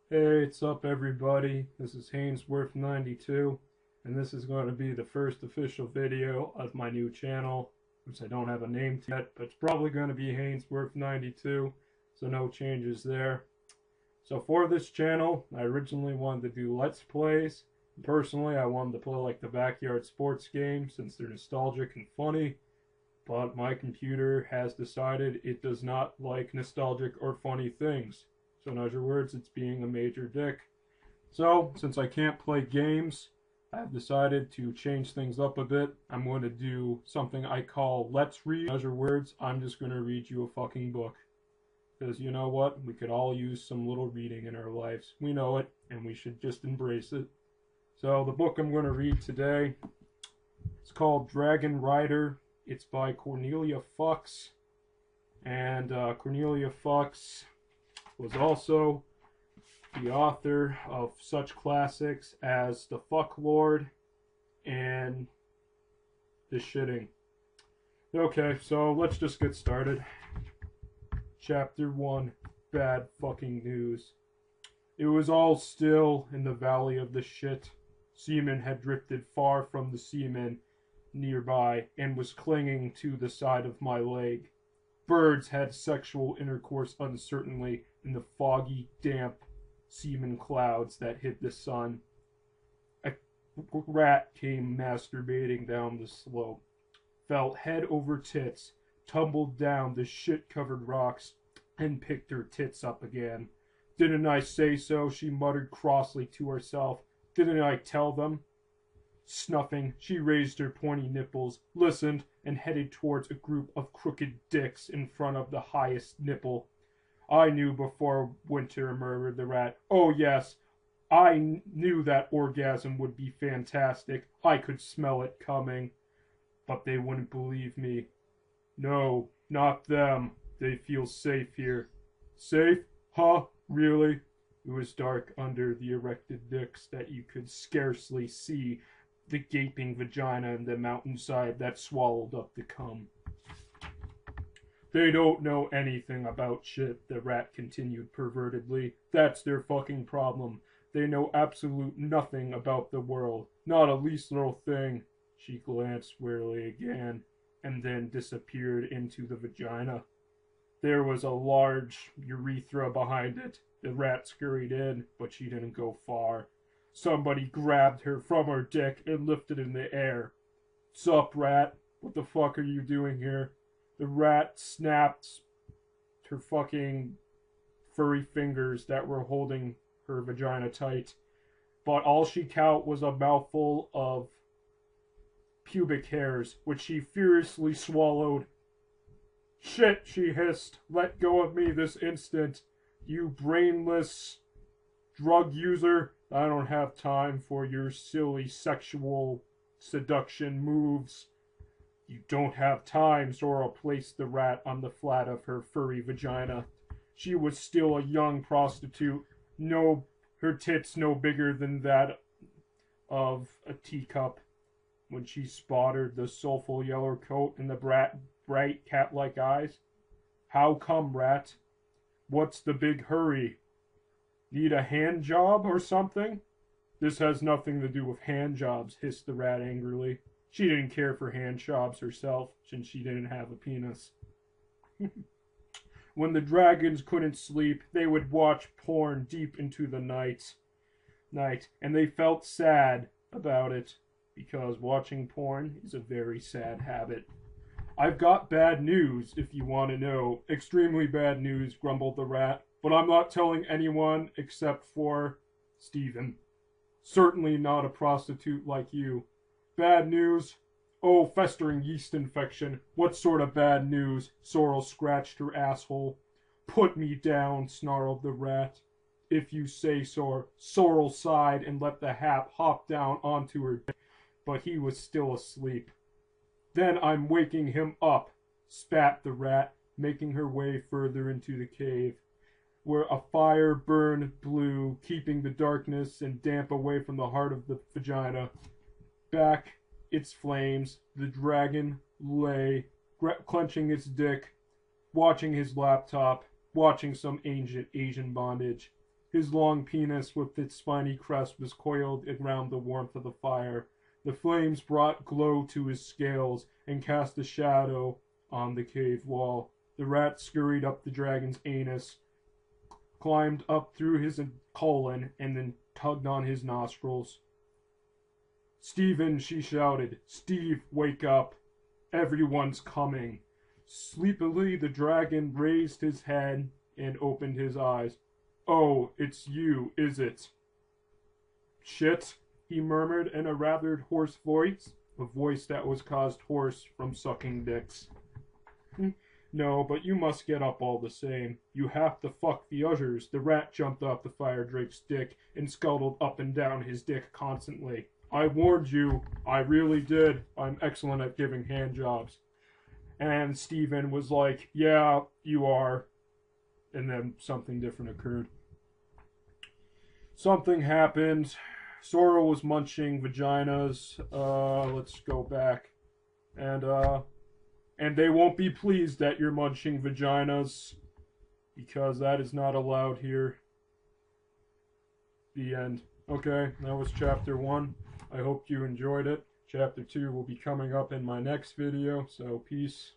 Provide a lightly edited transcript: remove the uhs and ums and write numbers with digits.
Hey, what's up everybody? This is h4ynesworth92, and this is going to be the first official video of my new channel, which I don't have a name yet, but it's probably going to be h4ynesworth92, so no changes there. So for this channel, I originally wanted to do Let's Plays. Personally, I wanted to play like the backyard sports games since they're nostalgic and funny, but my computer has decided it does not like nostalgic or funny things. So in other words, it's being a major dick. So, since I can't play games, I've decided to change things up a bit. I'm going to do something I call Let's Read. In other words, I'm just going to read you a fucking book. Because you know what? We could all use some little reading in our lives. We know it, and we should just embrace it. So, the book I'm going to read today, it's called Dragon Rider. It's by Cornelia Fucks. And Cornelia Fucks was also the author of such classics as The Fuck Lord and The Shitting. Okay, so let's just get started. Chapter 1, Bad Fucking News. It was all still in the valley of the shit. Seaman had drifted far from the seaman nearby and was clinging to the side of my leg. Birds had sexual intercourse uncertainly in the foggy, damp seaman clouds that hid the sun. A rat came masturbating down the slope, fell head over tits, tumbled down the shit-covered rocks, and picked her tits up again. "Didn't I say so?" she muttered crossly to herself. "Didn't I tell them?" Snuffing, she raised her pointy nipples, listened, and headed towards a group of crooked dicks in front of the highest nipple. "I knew before winter," murmured the rat. "Oh yes, I knew that orgasm would be fantastic. I could smell it coming. But they wouldn't believe me. No, not them. They feel safe here." "Safe? Huh? Really?" It was dark under the erected dicks that you could scarcely see the gaping vagina and the mountainside that swallowed up the cum. "They don't know anything about shit," the rat continued pervertedly. "That's their fucking problem. They know absolute nothing about the world. Not a least little thing." She glanced wearily again, and then disappeared into the vagina. There was a large urethra behind it. The rat scurried in, but she didn't go far. Somebody grabbed her from her dick and lifted in the air. "Sup, rat? What the fuck are you doing here?" The rat snapped her fucking furry fingers that were holding her vagina tight, but all she caught was a mouthful of pubic hairs, which she furiously swallowed. "Shit," she hissed. "Let go of me this instant, you brainless drug user. I don't have time for your silly sexual seduction moves." "You don't have time," Sorrel placed the rat on the flat of her furry vagina. She was still a young prostitute, her tits no bigger than that of a teacup, when she spotted the soulful yellow coat and the bright cat-like eyes. "How come, rat? What's the big hurry? Need a hand job or something?" "This has nothing to do with hand jobs," hissed the rat angrily. She didn't care for hand jobs herself, since she didn't have a penis. When the dragons couldn't sleep, they would watch porn deep into the night, and they felt sad about it, because watching porn is a very sad habit. "I've got bad news, if you want to know. Extremely bad news," grumbled the rat. "But I'm not telling anyone except for Stephen. Certainly not a prostitute like you." "Bad news? Oh, festering yeast infection. What sort of bad news?" Sorrel scratched her asshole. "Put me down," snarled the rat. "If you say so." Sorrel sighed and let the hap hop down onto her dick, but he was still asleep. "Then I'm waking him up," spat the rat, making her way further into the cave, where a fire burned blue, keeping the darkness and damp away from the heart of the vagina. Back its flames, the dragon lay, clenching its dick, watching his laptop, watching some ancient Asian bondage. His long penis with its spiny crest was coiled around the warmth of the fire. The flames brought glow to his scales and cast a shadow on the cave wall. The rat scurried up the dragon's anus, climbed up through his colon, and then tugged on his nostrils. "Stephen," she shouted. "Steve, wake up. Everyone's coming." Sleepily, the dragon raised his head and opened his eyes. "Oh, it's you, is it?" "Shit," he murmured in a rather hoarse voice, a voice that was caused hoarse from sucking dicks. "No, but you must get up all the same. You have to fuck the others." The rat jumped off the fire drake's dick and scuttled up and down his dick constantly. "I warned you. I really did. I'm excellent at giving hand jobs." And Stephen was like, "Yeah, you are." And then something different occurred. Something happened. Sora was munching vaginas. Let's go back. And they won't be pleased that you're munching vaginas, because that is not allowed here. The end. Okay, that was chapter 1. I hope you enjoyed it. Chapter 2 will be coming up in my next video, so peace.